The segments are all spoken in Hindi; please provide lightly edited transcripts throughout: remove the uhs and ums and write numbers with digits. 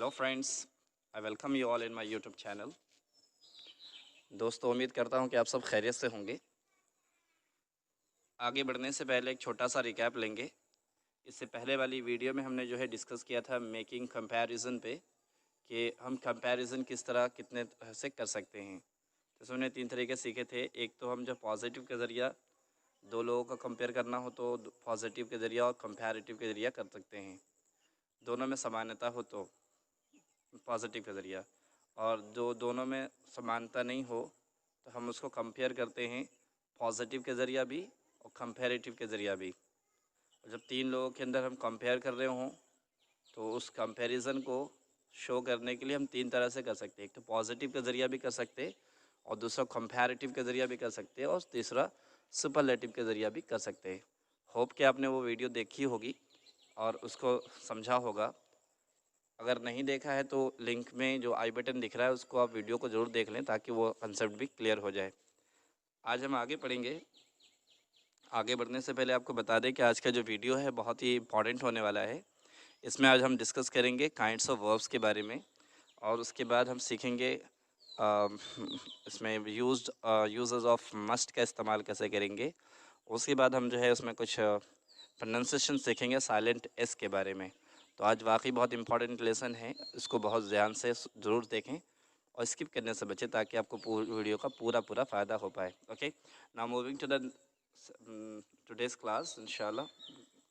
Hello friends, I welcome you all in my YouTube channel. दोस्तों, उम्मीद करता हूं कि आप सब खैरियत से होंगे। आगे बढ़ने से पहले एक छोटा सा रिकैप लेंगे। इससे पहले वाली वीडियो में हमने जो है डिस्कस किया था मेकिंग कंपैरिजन पे, कि हम कंपैरिजन किस तरह कितने से कर सकते हैं। तो हमने 3 तरीके सीखे थे। एक तो हम जब पॉजिटिव के ज़रिया दो लोगों का कंपेयर करना हो तो पॉजिटिव के ज़रिया और कंपैरेटिव के ज़रिया कर सकते हैं। दोनों में समानता हो तो पॉजिटिव के ज़रिया, और जो दोनों में समानता नहीं हो तो हम उसको कंपेयर करते हैं पॉजिटिव के ज़रिया भी और कंपैरेटिव के ज़रिया भी। और जब 3 लोगों के अंदर हम कंपेयर कर रहे हों तो उस कंपैरिजन को शो करने के लिए हम 3 तरह से कर सकते हैं। एक तो पॉजिटिव के ज़रिया भी कर सकते हैं, और दूसरा कंपैरेटिव के ज़रिया भी कर सकते हैं, और तीसरा सुपरलेटिव के ज़रिया भी कर सकते हैं। होप कि आपने वो वीडियो देखी होगी और उसको समझा होगा। अगर नहीं देखा है तो लिंक में जो आई बटन दिख रहा है उसको आप वीडियो को ज़रूर देख लें, ताकि वो कंसेप्ट भी क्लियर हो जाए। आज हम आगे पढ़ेंगे। आगे बढ़ने से पहले आपको बता दें कि आज का जो वीडियो है बहुत ही इंपॉर्टेंट होने वाला है। इसमें आज हम डिस्कस करेंगे काइंड्स ऑफ वर्ब्स के बारे में, और उसके बाद हम सीखेंगे इसमें यूजेस ऑफ मस्ट का इस्तेमाल कैसे करेंगे। उसके बाद हम जो है उसमें कुछ प्रोनाउंसिएशन सीखेंगे साइलेंट एस के बारे में। तो आज वाकई बहुत इंपॉर्टेंट लेसन है, इसको बहुत ध्यान से ज़रूर देखें और स्किप करने से बचें, ताकि आपको वीडियो का पूरा फ़ायदा हो पाए। Okay, now moving to the today's class इंशाल्लाह,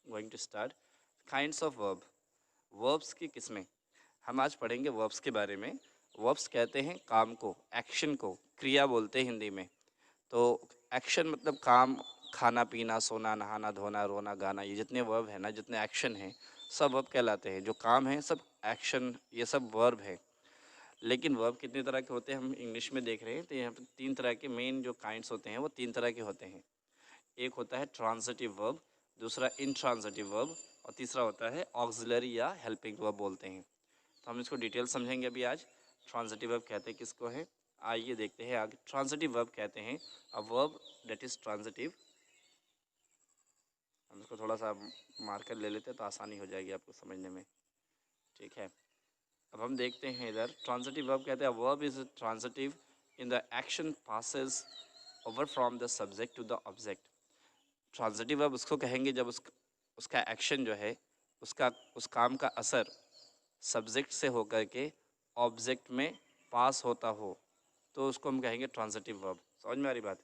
going to start kinds of verb. Verbs की किस्में हम आज पढ़ेंगे। वर्ब्स के बारे में। वर्ब्स कहते हैं काम को, एक्शन को, क्रिया बोलते हैं हिंदी में। तो एक्शन मतलब काम, खाना पीना, सोना, नहाना, धोना, रोना, गाना, ये जितने वर्ब हैं ना, जितने एक्शन हैं, सब वर्ब कहलाते हैं। जो काम है सब एक्शन, ये सब वर्ब है। लेकिन वर्ब कितने तरह के होते हैं हम इंग्लिश में देख रहे हैं। तो यहाँ पर 3 तरह के मेन जो काइंड्स होते हैं वो 3 तरह के होते हैं। एक होता है ट्रांजिटिव वर्ब, दूसरा इनट्रांजिटिव वर्ब, और तीसरा होता है ऑक्सिलरी या हेल्पिंग वर्ब बोलते हैं। तो हम इसको डिटेल समझेंगे अभी आज। ट्रांजिटिव वर्ब कहते हैं किसको है, आइए देखते हैं आगे। ट्रांजिटिव वर्ब कहते हैं a verb that is transitive. हम इसको थोड़ा सा मार्कर ले लेते हैं तो आसानी हो जाएगी आपको समझने में। ठीक है, अब हम देखते हैं इधर। ट्रांजिटिव वर्ब कहते हैं verb is transitive in the action passes over from the subject to the object. Transitive verb उसको कहेंगे जब उसका एक्शन जो है, उस काम का असर सब्जेक्ट से होकर के ऑब्जेक्ट में पास होता हो, तो उसको हम कहेंगे ट्रांजिटिव वर्ब। समझ में आ रही बात?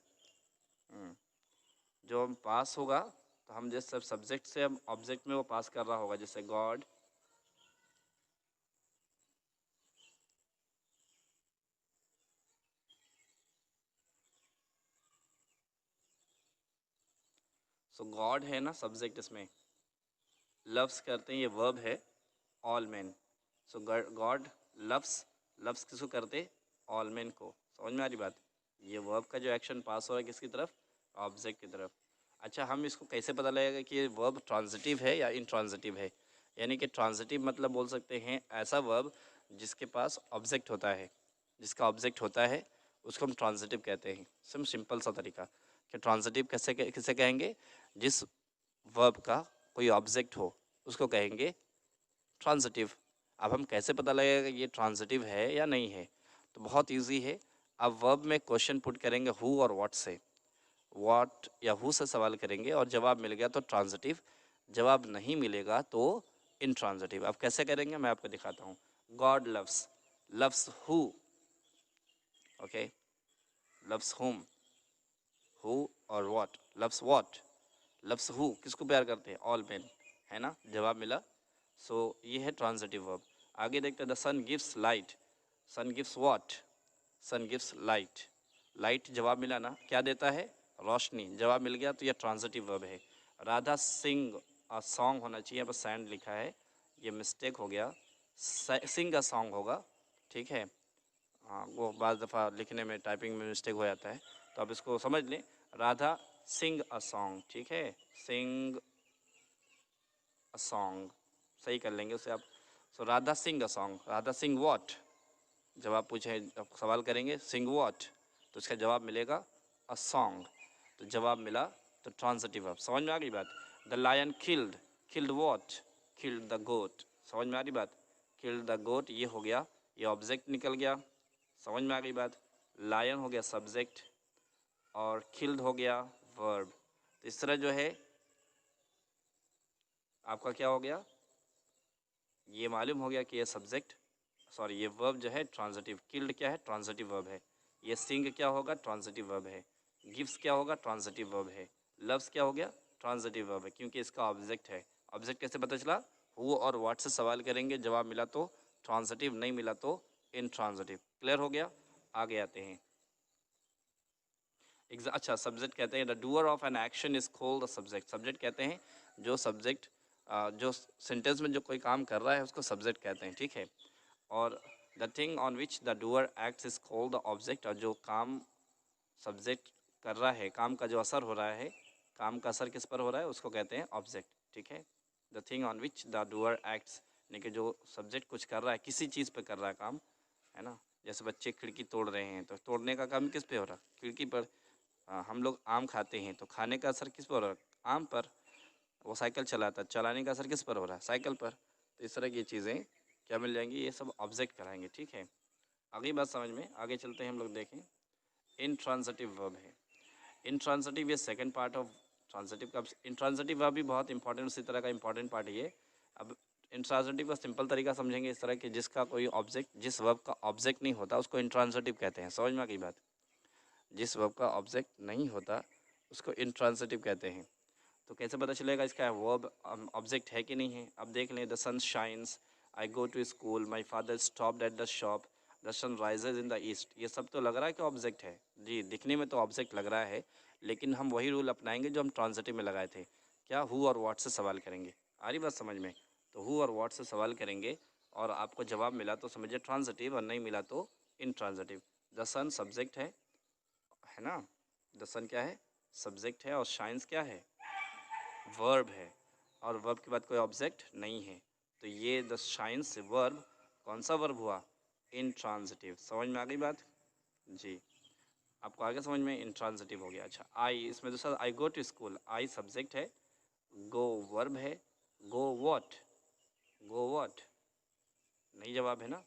जो हम पास होगा, तो हम जिस सब सब्जेक्ट से हम ऑब्जेक्ट में वो पास कर रहा होगा, जैसे गॉड, सो गॉड है ना सब्जेक्ट इसमें। लव्स करते हैं, ये वर्ब है, ऑल मैन। सो गॉड लव्स, लव्स किसको करते? ऑल मैन को। समझ में आ रही बात? ये वर्ब का जो एक्शन पास हो रहा है किसकी तरफ? ऑब्जेक्ट की तरफ। अच्छा, हम इसको कैसे पता लगेगा कि ये वर्ब ट्रांजिटिव है या इनट्रांजिटिव है? यानी कि ट्रांजिटिव मतलब बोल सकते हैं ऐसा वर्ब जिसके पास ऑब्जेक्ट होता है। जिसका ऑब्जेक्ट होता है उसको हम ट्रांजिटिव कहते हैं। सिंपल सा तरीका कि ट्रांजिटिव कैसे किसे कहेंगे? जिस वर्ब का कोई ऑब्जेक्ट हो उसको कहेंगे ट्रांजिटिव। अब हम कैसे पता लगेगा ये ट्रांजिटिव है या नहीं है? तो बहुत इजी है। अब वर्ब में क्वेश्चन पुट करेंगे हु और व्हाट से। व्हाट या हु से सवाल करेंगे और जवाब मिल गया तो ट्रांजिटिव, जवाब नहीं मिलेगा तो इनट्रांजिटिव। अब कैसे करेंगे मैं आपको दिखाता हूँ। God loves, loves who, okay, loves हुम, हु और what, loves what, loves who, किसको प्यार करते हैं? ऑल मैन, है ना? जवाब मिला। सो ये है ट्रांजिटिव वर्ब। आगे देखते हैं। The sun gives light, sun gives what? Sun gives light, light जवाब मिला ना, क्या देता है? रोशनी, जवाब मिल गया, तो यह ट्रांजिटिव वर्ब है। राधा सिंग अ सॉन्ग होना चाहिए, यहाँ पर सैंड लिखा है, ये मिस्टेक हो गया, सिंग अ सॉन्ग होगा। ठीक है, हाँ, वो बाज़ दफ़ा लिखने में टाइपिंग में मिस्टेक हो जाता है, तो आप इसको समझ लें। राधा सिंग अ सॉन्ग, ठीक है, सिंग अ सॉन्ग, सही कर लेंगे उसे आप। So Radha sing a song, Radha sing what? जब आप पूछे, आप सवाल करेंगे सिंग व्हाट, तो इसका जवाब मिलेगा अ सॉन्ग। तो जवाब मिला, तो ट्रांजिटिव वर्ब। समझ में आ गई बात? The lion killed, killed what? Killed the goat. समझ में आ रही बात? किल्ड द गोट ये हो गया, ये ऑब्जेक्ट निकल गया, समझ में आ गई बात। लायन हो गया सब्जेक्ट और किल्ड हो गया वर्ब। तो इस तरह जो है आपका क्या हो गया, ये मालूम हो गया कि ये सब्जेक्ट सॉरी ये वर्ब जो है ट्रांजिटिव, किल्ड क्या है ट्रांजिटिव वर्ब है, ये सिंग क्या होगा ट्रांजिटिव वर्ब है, गिव्स क्या होगा ट्रांजिटिव वर्ब है, लव्स क्या हो गया ट्रांजिटिव वर्ब है, क्योंकि इसका ऑब्जेक्ट है। ऑब्जेक्ट कैसे पता चला, हु और व्हाट से सवाल करेंगे, जवाब मिला तो ट्रांजिटिव, नहीं मिला तो इनट्रांजिटिव। क्लियर हो गया, आगे आते हैं। अच्छा, सब्जेक्ट कहते हैं the doer of an action is called the subject. Subject कहते हैं जो सब्जेक्ट जो सेंटेंस में जो कोई काम कर रहा है उसको सब्जेक्ट कहते हैं, ठीक है। और the thing on which the doer acts is called the object. और जो काम सब्जेक्ट कर रहा है, काम का जो असर हो रहा है, काम का असर किस पर हो रहा है उसको कहते हैं ऑब्जेक्ट, ठीक है। The thing on which the doer acts, यानी कि जो सब्जेक्ट कुछ कर रहा है, किसी चीज़ पे कर रहा है काम, है ना। जैसे बच्चे खिड़की तोड़ रहे हैं तो तोड़ने का काम किस पे हो रहा है, खिड़की पर। हम लोग आम खाते हैं तो खाने का असर किस पर हो रहा है, आम पर। वो साइकिल चलाता है, चलाने का असर किस पर हो रहा है, साइकिल पर। तो इस तरह की चीज़ें क्या मिल जाएंगी, ये सब ऑब्जेक्ट कराएंगे, ठीक है। अगली बात समझ में, आगे चलते हैं हम लोग देखें। इनट्रांजिटिव वर्ब है। इनट्रांजिटिव ये सेकंड पार्ट ऑफ ट्रांजिटिव का। इनट्रांजिटिव वर्ब भी बहुत इंपॉर्टेंट, उसी तरह का इंपॉर्टेंट पार्ट है ये। अब इनट्रांजिटिव का सिंपल तरीका समझेंगे इस तरह कि जिसका कोई ऑब्जेक्ट, जिस वर्ब का ऑब्जेक्ट नहीं होता उसको इनट्रांजिटिव कहते हैं। समझ में आ गई बात। जिस वर्ब का ऑब्जेक्ट नहीं होता उसको इनट्रांजिटिव कहते हैं। तो कैसे पता चलेगा इसका वर्ब ऑब्जेक्ट है कि नहीं है। अब देख लें, the sun shines, I go to school, my father stopped at the shop, the sun rises in the east. ये सब तो लग रहा है कि ऑब्जेक्ट है जी, दिखने में तो ऑब्जेक्ट लग रहा है, लेकिन हम वही रूल अपनाएंगे जो हम ट्रांजिटिव में लगाए थे। क्या, हु और व्हाट से सवाल करेंगे। आ रही बात समझ में। तो हु और व्हाट से सवाल करेंगे और आपको जवाब मिला तो समझिए ट्रांजिटिव, और नहीं मिला तो इनट्रांजिटिव। द सन सब्जेक्ट है ना। द सन क्या है, सब्जेक्ट है, और शाइन्स क्या है, वर्ब है, और वर्ब के बाद कोई ऑब्जेक्ट नहीं है। तो ये द शाइन्स से वर्ब कौन सा वर्ब हुआ, इनट्रांजिटिव। समझ में आ गई बात जी। आपको आगे समझ में, इनट्रांजिटिव हो गया। अच्छा, आई, इसमें दूसरा I go to school, I subject है, गो वर्ब है, गो व्हाट नहीं जवाब है ना।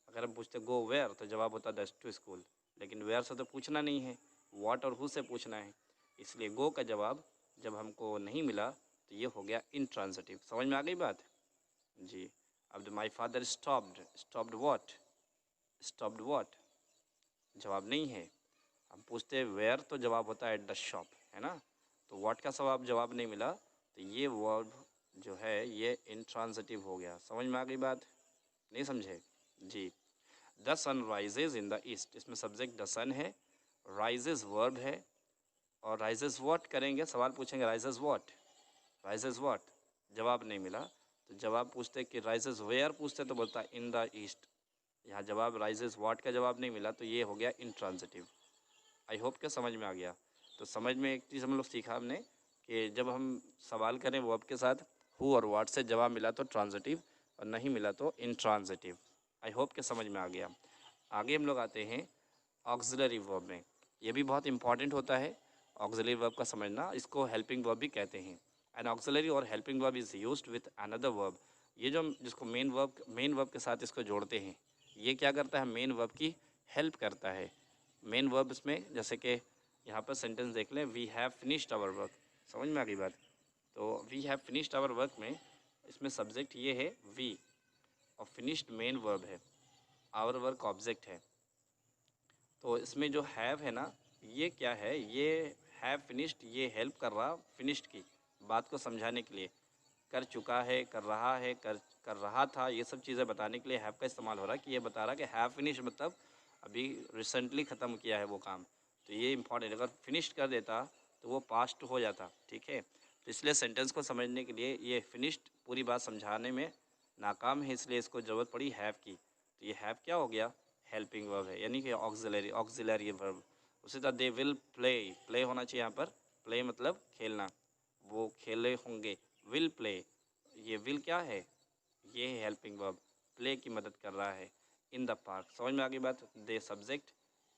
अगर हम पूछते गो वेयर तो जवाब होता दैट्स टू स्कूल, लेकिन वेयर से तो पूछना नहीं है, व्हाट और हु से पूछना है, इसलिए गो का जवाब जब हमको नहीं मिला तो ये हो गया इनट्रांजिटिव। समझ में आ गई बात जी। अब माई फादर स्टॉप्ड व्हाट जवाब नहीं है। हम पूछते हैं वेयर तो जवाब होता है एट द शॉप, है ना। तो व्हाट का जवाब नहीं मिला, तो ये वर्ब जो है ये इनट्रांजिटिव हो गया। समझ में आ गई बात, नहीं समझे जी। The sun rises in the east, इसमें सब्जेक्ट द सन है, राइजेज वर्ब है, और राइजेज व्हाट करेंगे, सवाल पूछेंगे राइजेज व्हाट जवाब नहीं मिला, तो जवाब पूछते कि राइजेज वेयर, पूछते तो बोलता इन द ईस्ट। यहाँ जवाब राइजेज व्हाट का जवाब नहीं मिला, तो ये हो गया इनट्रांजिटिव। आई होप क्या समझ में आ गया। तो समझ में एक चीज़ हम लोग सीखा हमने कि जब हम सवाल करें वर्ब के साथ हु और व्हाट से जवाब मिला तो ट्रांजिटिव, और नहीं मिला तो इनट्रांजिटिव। आई होप के समझ में आ गया। आगे हम लोग आते हैं ऑक्सिलरी वर्ब में। ये भी बहुत इंपॉर्टेंट होता है ऑक्सिलरी वर्ब का समझना, इसको हेल्पिंग वर्ब भी कहते हैं। एन ऑक्सिलरी और helping verb is used with another verb. ये जो जिसको मेन वर्ब के साथ इसको जोड़ते हैं, ये क्या करता है, मेन वर्ब की हेल्प करता है। मेन वर्ब इसमें, जैसे कि यहाँ पर सेंटेंस देख लें, we have finished our work. समझ में आ गई बात। तो we have finished our work में इसमें सब्जेक्ट ये है वी, और फिनिश्ड मेन वर्ब है, आवर वर्क ऑब्जेक्ट है। तो इसमें जो हैव है ना, ये क्या है, ये हैव फिनिश्ड, ये हेल्प कर रहा फिनिश्ड की बात को समझाने के लिए, कर चुका है, कर रहा है, कर रहा था, ये सब चीज़ें बताने के लिए हैव का इस्तेमाल हो रहा है। कि ये बता रहा है कि हैव फिनिश्ड मतलब अभी रिसेंटली ख़त्म किया है वो काम। तो ये इंपॉर्टेंट, अगर फिनिश्ड कर देता तो वो पास्ट हो जाता, ठीक है। तो इसलिए सेंटेंस को समझने के लिए ये फिनिश्ड पूरी बात समझाने में नाकाम है, इसलिए इसको ज़रूरत पड़ी हैव की। तो ये हैव क्या हो गया, हेल्पिंग वर्ब है, यानी कि ऑक्सिलरी वर्ब। उसी तरह दे विल प्ले होना चाहिए यहाँ पर, प्ले मतलब खेलना, वो खेले होंगे, विल प्ले, ये विल क्या है, ये है हेल्पिंग वर्ब, प्ले की मदद कर रहा है। इन द पार्क, समझ में आ गई बात। They subject,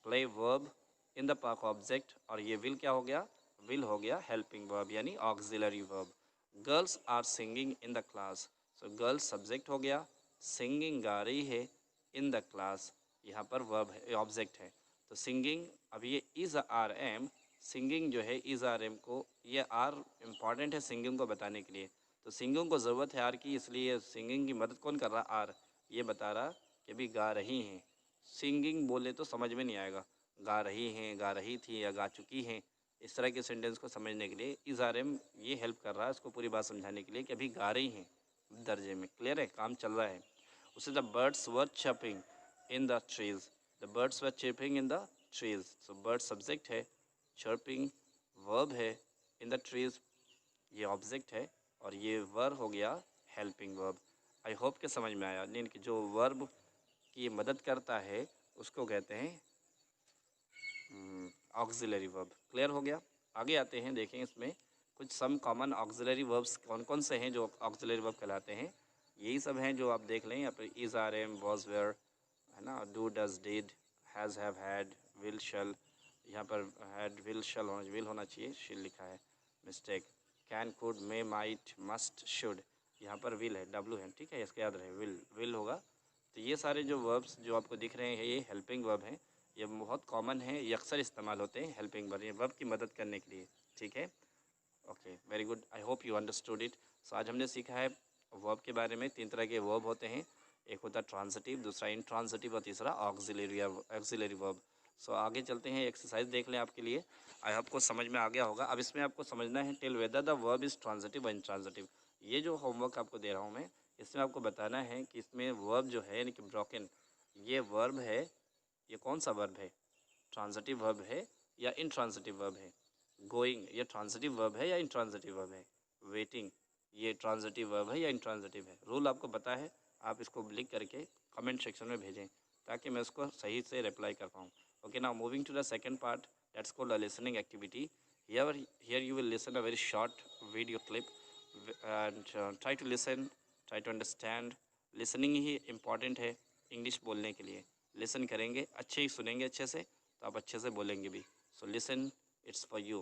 play verb, in the park object, और ये विल क्या हो गया, विल हो गया हेल्पिंग वर्ब यानी auxiliary verb. Girls are singing in the class, so girls subject हो गया, सिंगिंग गा रही है इन द क्लास, यहाँ पर वर्ब है, ऑब्जेक्ट है। तो सिंगिंग, अब ये इज़ आर एम, सिंगिंग जो है इज़ आर एम को, ये आर इम्पॉर्टेंट है सिंगिंग को बताने के लिए। तो सिंगिंग को ज़रूरत है आर की, इसलिए सिंगिंग की मदद कौन कर रहा? आर। ये बता रहा कि अभी गा रही हैं। सिंगिंग बोले तो समझ में नहीं आएगा, गा रही हैं, गा रही थी या गा चुकी हैं, इस तरह के सेंटेंस को समझने के लिए इज़ आर एम ये हेल्प कर रहा है इसको पूरी बात समझाने के लिए कि अभी गा रही हैं दर्जे में। क्लियर है, काम चल रहा है। उसे the birds were chirping in the trees, the birds were chirping in the trees. So bird subject है, चर्पिंग वर्ब है, इन द ट्रीज ये ऑब्जेक्ट है, और ये वर्ब हो गया हेल्पिंग वर्ब। आई होप के समझ में आया। नहीं कि जो वर्ब की मदद करता है उसको कहते हैं ऑक्सिलरी वर्ब। क्लियर हो गया। आगे आते हैं, देखें इसमें कुछ सम कॉमन ऑक्सिलरी वर्ब्स कौन कौन से हैं जो ऑक्सिलरी वर्ब कहलाते हैं। यही सब हैं जो आप देख लें यहाँ पर, is are am, was were, है ना, do does did, has have had, will shall, यहाँ पर हैड विल शल विल होना चाहिए, शिल लिखा है, mistake. Can could may might must should, यहाँ पर विल है, डब्लू है, ठीक है, इसके याद रहे, विल होगा। तो ये सारे जो वर्ब्स जो आपको दिख रहे हैं ये हेल्पिंग वर्ब हैं, ये बहुत कॉमन है, ये अक्सर इस्तेमाल होते हैं हेल्पिंग वर्ब, ये वर्ब की मदद करने के लिए। ठीक है, okay, very good, I hope you understood it. So आज हमने सीखा है वर्ब के बारे में। 3 तरह के वर्ब होते हैं, एक होता है ट्रांजिटिव, दूसरा इंट्रांजिटिव और तीसरा ऑक्सिलरी वर्ब। सो आगे चलते हैं, एक्सरसाइज देख लें आपके लिए, आई होप को समझ में आ गया होगा। अब इसमें आपको समझना है tell whether the verb is transitive और इंट्रांजिटिव। ये जो होमवर्क आपको दे रहा हूँ मैं, इसमें आपको बताना है कि इसमें वर्ब जो है यानी कि ब्रोकन, ये वर्ब है, ये कौन सा वर्ब है, ट्रांजिटिव वर्ब है या इंट्रांजिटिव वर्ब है। गोइंग ये ट्रांजिटिव वर्ब है या इंट्रांजिटिव वर्ब है। वेटिंग ये ट्रांजिटिव वर्ब है या इंट्रांजिटिव है। रूल आपको पता है, आप इसको लिख करके कमेंट सेक्शन में भेजें ताकि मैं उसको सही से रिप्लाई कर पाऊँ। Okay, now moving to the second part, that's called a listening activity. Here you will listen a very short video clip and try to listen, try to understand. Listening he important है इंग्लिश बोलने के लिए। लिसन करेंगे, अच्छे ही सुनेंगे अच्छे से, तो आप अच्छे से बोलेंगे भी। So listen, it's for you.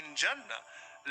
in Jannah,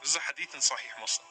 This is a hadith in Sahih Muslim.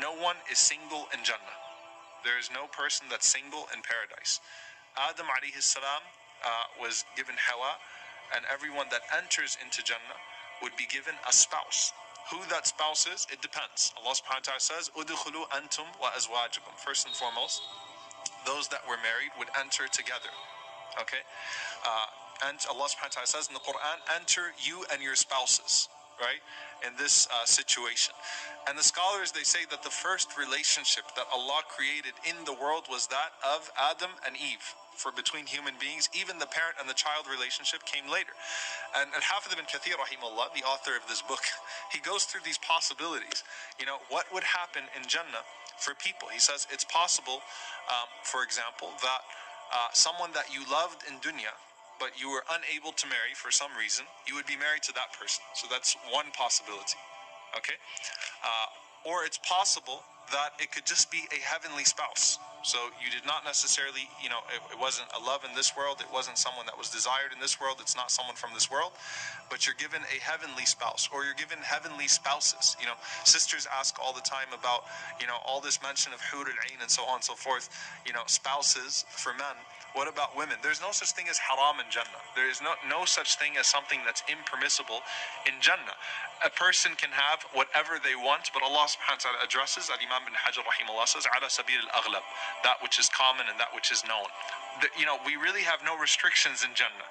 no one is single in Jannah. There is no person that's single in paradise. Adam alayhi salam was given Hawa, and everyone that enters into Jannah would be given a spouse. Who that spouse is, it depends. Allah subhanahu wa ta'ala says, "Udkhulu antum wa azwajukum." First and foremost, those that were married would enter together. Okay? And Allah subhanahu wa ta'ala says in the Quran, enter you and your spouses, right? In this situation. And the scholars, they say that the first relationship that Allah created in the world was that of Adam and Eve. For between human beings, even the parent and the child relationship came later. And Al-Hafidh ibn Kathir, rahimahullah, the author of this book, he goes through these possibilities. You know, what would happen in Jannah for people? He says it's possible, for example, that someone that you loved in dunya, but you were unable to marry for some reason, you would be married to that person. So that's one possibility. Okay? Or it's possible that it could just be a heavenly spouse. So you did not necessarily, you know, it wasn't a love in this world, it wasn't someone that was desired in this world, it's not someone from this world, but you're given a heavenly spouse, or you're given heavenly spouses. You know, sisters ask all the time about, you know, all this mention of hur al-ain and so on and so forth, you know, spouses for men. What about women? There's no such thing as haram in Jannah. There is no such thing as something that's impermissible in Jannah. A person can have whatever they want, but Allah subhanahu wa ta'ala addresses, Al-Imam bin Hajar rahimahullah says, ala sabil al-aghlab, that which is common and that which is known. You know, we really have no restrictions in Jannah.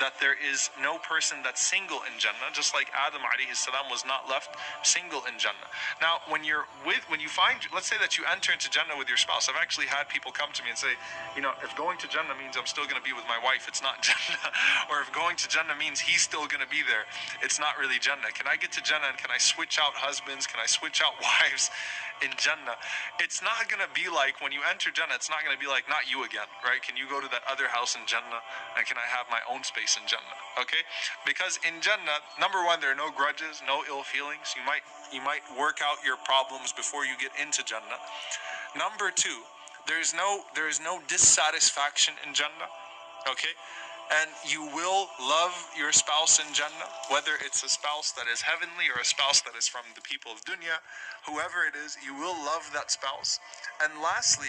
that there is no person that's single in Jannah, just like Adam alayhi salam was not left single in Jannah. Now, when you find, let's say that you enter into Jannah with your spouse. I've actually had people come to me and say, you know, if going to Jannah means I'm still going to be with my wife, it's not Jannah. Or if going to Jannah means he's still going to be there, it's not really Jannah. Can I get to Jannah and can I switch out husbands? Can I switch out wives in Jannah? It's not going to be like when you enter Jannah, it's not going to be like not you again, right? Can you go to that other house in Jannah and can I have my own space in Jannah? Okay? Because in Jannah, number one, there are no grudges, no ill feelings. You might work out your problems before you get into Jannah. Number two, there is no dissatisfaction in Jannah. Okay? And you will love your spouse in Jannah, whether it's a spouse that is heavenly or a spouse that is from the people of dunya, whoever it is, you will love that spouse. And lastly,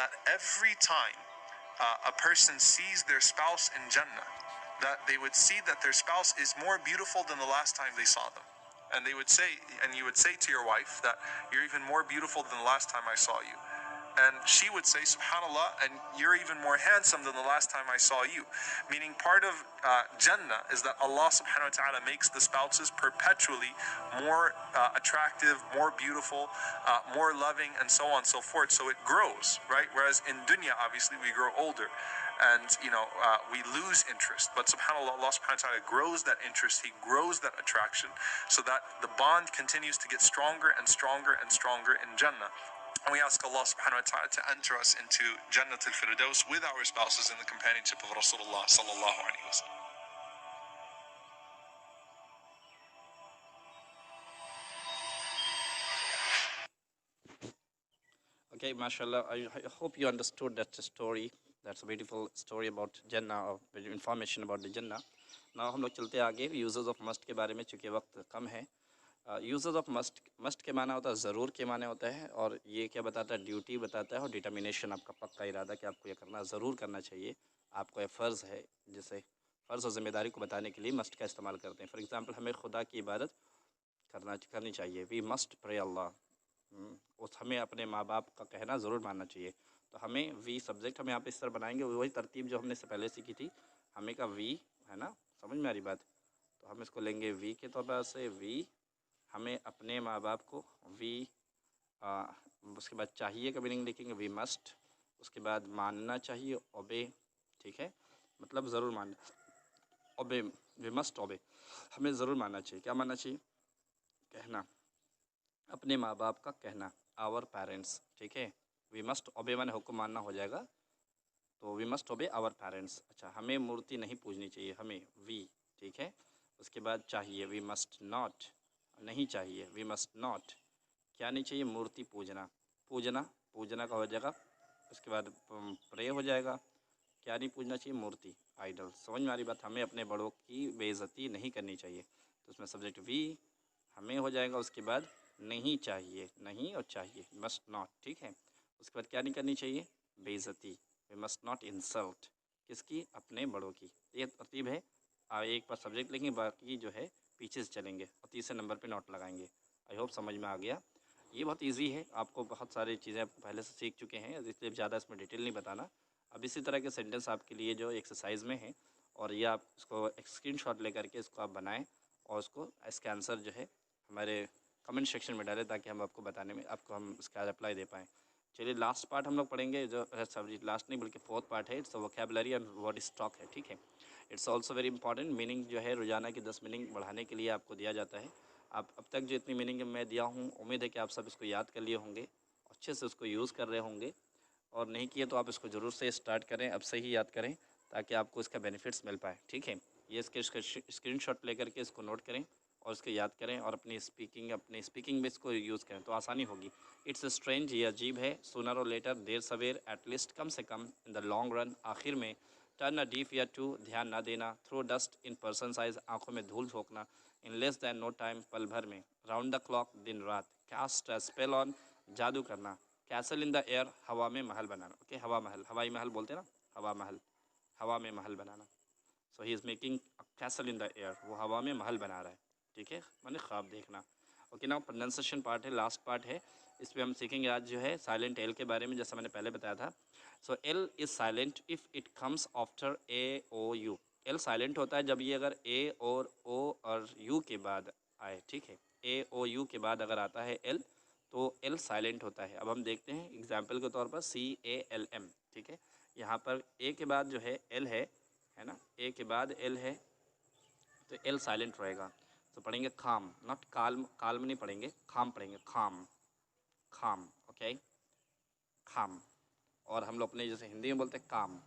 that every time a person sees their spouse in Jannah, that they would see that their spouse is more beautiful than the last time they saw them. And they would say, and you would say to your wife that you're even more beautiful than the last time I saw you. And she would say, subhanAllah, and you're even more handsome than the last time I saw you. Meaning part of Jannah is that Allah subhanahu wa ta'ala makes the spouses perpetually more attractive, more beautiful, more loving, and so on and so forth. So it grows, right? Whereas in dunya, obviously, we grow older. And, we lose interest. But subhanAllah, Allah subhanahu wa ta'ala grows that interest. He grows that attraction so that the bond continues to get stronger and stronger and stronger in Jannah. And we ask Allah subhanahu wa ta'ala to enter us into Jannat al-Firdaus with our spouses in the companionship of Rasulullah sallallahu alayhi wa sallam. Okay, mashallah, I hope you understood that story. That's a beautiful story about Jannah, or information about the Jannah. Now हम लोग चलते आगे यूज़र्स ऑफ मस्ट के बारे में, चूँकि वक्त कम है. यूज़र्स ऑफ मस्ट के माना होता है ज़रूर के माने होता है, और ये क्या बताता है, ड्यूटी बताता है और डिटर्मिनेशन, आपका पक्का इरादा कि आपको ये करना ज़रूर करना चाहिए, आपको ये फ़र्ज़ है, जिसे फ़र्ज़ और ज़िम्मेदारी को बताने के लिए मस्ट का इस्तेमाल करते हैं. फॉर एग्ज़ाम्पल, हमें खुदा की इबादत करनी चाहिए. वी मस्ट प्रे अल्लाह. उस हमें अपने माँ बाप का कहना ज़रूर मानना चाहिए. तो हमें वी सब्जेक्ट हम यहाँ पे इस तरह बनाएंगे, वही तरतीब जो हमने इससे पहले सीखी थी. हमें का वी है ना, समझ में आ रही बात. तो हम इसको लेंगे वी के तौर पर से. वी हमें अपने माँ बाप को, वी उसके बाद चाहिए का मीनिंग लिखेंगे वी मस्ट. उसके बाद मानना चाहिए, ओबे. ठीक है, मतलब ज़रूर मानना. ओबे, वी मस्ट ओबे, हमें ज़रूर मानना चाहिए. क्या मानना चाहिए? कहना, अपने माँ बाप का कहना, आवर पेरेंट्स. ठीक है, वी मस्ट ओबे माने हुक्म मानना हो जाएगा, तो we must obey our parents. अच्छा, हमें मूर्ति नहीं पूजनी चाहिए, हमें वी. ठीक है, उसके बाद चाहिए, वी मस्ट नॉट, नहीं चाहिए, वी मस्ट नॉट. क्या नहीं चाहिए? मूर्ति पूजना. पूजना का हो जाएगा. उसके बाद प्रे हो जाएगा. क्या नहीं पूजना चाहिए? मूर्ति, आइडल. समझ में आ रही बात. हमें अपने बड़ों की बेइज्जती नहीं करनी चाहिए. तो उसमें सब्जेक्ट वी हमें हो जाएगा. उसके बाद नहीं चाहिए, नहीं और चाहिए, मस्ट नॉट. ठीक है, उसके बाद क्या नहीं करनी चाहिए? बेइज्जती. We must not insult. किसकी? अपने बड़ों की. ये तरतीब है. एक बार सब्जेक्ट लेंगे, बाकी जो है पीछे से चलेंगे और तीसरे नंबर पे नोट लगाएंगे. आई होप समझ में आ गया. ये बहुत इजी है, आपको बहुत सारी चीज़ें आप पहले से सीख चुके हैं, इसलिए ज़्यादा इसमें डिटेल नहीं बताना. अब इसी तरह के सेंटेंस आपके लिए जो एक्सरसाइज में है, और ये आप इसको एक स्क्रीनशॉट लेकर के इसको आप बनाएं और उसको इसका आंसर जो है हमारे कमेंट सेक्शन में डालें, ताकि हम आपको बताने में आपको हम इसका रिप्लाई दे पाएँ. चलिए, लास्ट पार्ट हम लोग पढ़ेंगे, जो सब्जेक्ट लास्ट नहीं बल्कि फोर्थ पार्ट है. It's vocabulary and word stock है. ठीक है, it's also very important. Meaning जो है रोज़ाना की 10 मीनिंग बढ़ाने के लिए आपको दिया जाता है. आप अब तक जो इतनी मीनिंग मैं दिया हूँ, उम्मीद है कि आप सब इसको याद कर लिए होंगे, अच्छे से उसको यूज़ कर रहे होंगे, और नहीं किए तो आप इसको ज़रूर से स्टार्ट करें, अब से ही याद करें, ताकि आपको इसका बेनिफिट्स मिल पाए. ठीक है, ये इसके स्क्रीनशॉट लेकर के इसको नोट करें और इसको याद करें, और अपनी स्पीकिंग में इसको यूज़ करें तो आसानी होगी. इट्स स्ट्रेंज, ये अजीब है. सूनर और लेटर, देर सवेर, एटलीस्ट कम से कम, इन द लॉन्ग रन, आखिर में. Turn a deaf ear to, ध्यान ना देना. Throw dust in person eyes, आंखों में धूल झोंकना. In less than no time, पल भर में. राउंड द क्लॉक, दिन रात. कास्ट अ स्पेल ऑन, जादू करना. कैसल इन द एयर, हवा में महल बनाना. ओके, हवा महल, हवाई महल बोलते हैं ना, हवा महल, हवा में महल बनाना. So he is making a castle in the air, वो हवा में महल बना रहा है. ठीक है, मैंने ख्वाब देखना. ओके, ना प्रोनाउंसिएशन पार्ट है, लास्ट पार्ट है. इस पर हम सीखेंगे आज जो है साइलेंट एल के बारे में, जैसा मैंने पहले बताया था. So L is silent if it comes after A O U. L silent होता है जब ये अगर ए और ओ और यू के बाद आए. ठीक है, ए ओ यू के बाद अगर आता है एल, तो एल साइलेंट होता है. अब हम देखते हैं एग्जाम्पल के तौर पर CALM. ठीक है, यहाँ पर ए के बाद जो है एल है ना, ए के बाद एल है, तो एल साइलेंट रहेगा. तो पढ़ेंगे खाम, नॉट काल्म. काल्म नहीं पढ़ेंगे, खाम पढ़ेंगे. खाम, खाम. ओके, खाम. और हम लोग अपने जैसे हिंदी में बोलते हैं काम,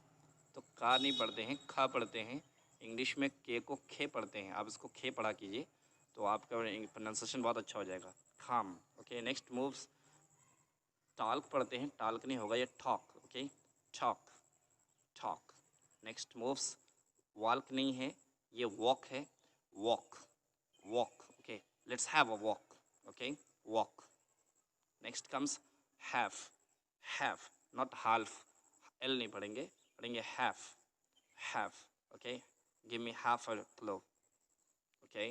तो का नहीं पढ़ते हैं, खा पढ़ते हैं. इंग्लिश में के को खे पढ़ते हैं. आप इसको खे पढ़ा कीजिए तो आपका प्रोनाउंसिएशन बहुत अच्छा हो जाएगा. खाम. ओके, नेक्स्ट मूव्स टाल्क पढ़ते हैं, टाल्क नहीं होगा, ये talk, okay, talk, talk. Next moves, walk नहीं है, ये वॉक है, walk, walk, okay, let's have a walk, okay, walk. Next comes have, not half, l नहीं पढ़ेंगे, पढ़ेंगे have, okay, give me half a claw, okay.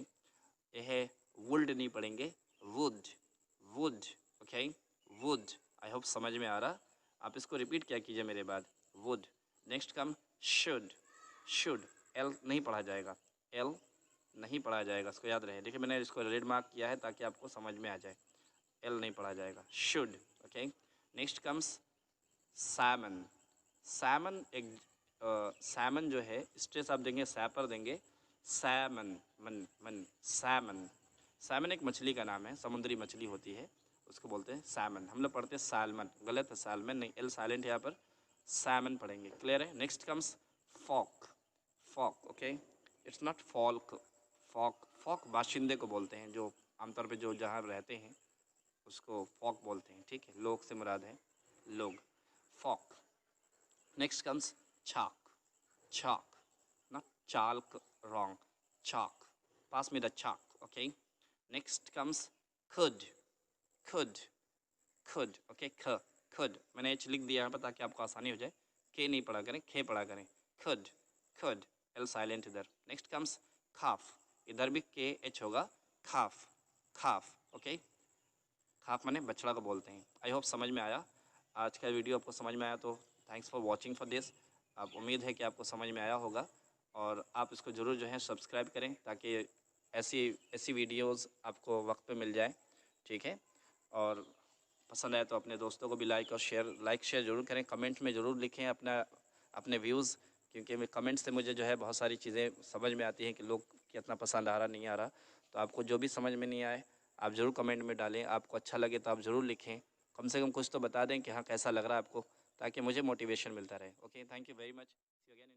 ये है वुड नहीं पढ़ेंगे, would, would, okay, would. I hope समझ में आ रहा, आप इसको रिपीट क्या कीजिए मेरे बाद, would. Next come should, should, L नहीं पढ़ा जाएगा, एल नहीं पढ़ा जाएगा, इसको याद रहे। देखिए मैंने इसको रेड मार्क किया है ताकि आपको समझ में आ जाए, एल नहीं पढ़ा जाएगा, should, okay. Next comes Simon, Simon एक सैमन जो है स्ट्रेस आप देंगे, सै पर देंगे, सैमन, मन मन, सैमन। सैमन एक मछली का नाम है, समुद्री मछली होती है, उसको बोलते हैं सैमन। हम लोग पढ़ते हैं सैल्मन, गलत है, सैल्मन नहीं, एल साइलेंट है यहाँ पर, सैमन पढ़ेंगे, क्लियर है। Next comes folk, folk, okay, it's not folk, folk, folk बाशिंदे को बोलते हैं, जो आमतौर पे जो जहाँ रहते हैं उसको फॉक बोलते हैं, ठीक है, लोग से मुराद है लोग, folk. Next comes chalk, chalk, not chalk, wrong, chalk, pass me the chalk, okay. Next comes could, could, could, okay, could, मैंने एच लिख दिया यहाँ पर ताकि आपको आसानी हो जाए, के नहीं पढ़ा करें, खे पढ़ा करें, could, could, एल साइलेंट इधर। नेक्स्ट कम्स खाफ, इधर भी के एच होगा, खाफ, खाफ, ओके, खाफ माने बछड़ा को बोलते हैं। आई होप समझ में आया, आज का वीडियो आपको समझ में आया तो thanks for watching for this. आप उम्मीद है कि आपको समझ में आया होगा और आप इसको ज़रूर जो है सब्सक्राइब करें ताकि ऐसी वीडियोस आपको वक्त पे मिल जाए, ठीक है। और पसंद आए तो अपने दोस्तों को भी लाइक शेयर ज़रूर करें, कमेंट में ज़रूर लिखें अपने व्यूज़, क्योंकि कमेंट से मुझे जो है बहुत सारी चीज़ें समझ में आती हैं कि लोग कितना पसंद आ रहा नहीं आ रहा। तो आपको जो भी समझ में नहीं आए आप ज़रूर कमेंट में डालें, आपको अच्छा लगे तो आप ज़रूर लिखें, कम से कम कुछ तो बता दें कि हाँ कैसा लग रहा है आपको, ताकि मुझे मोटिवेशन मिलता रहे। Okay, thank you very much, see you again.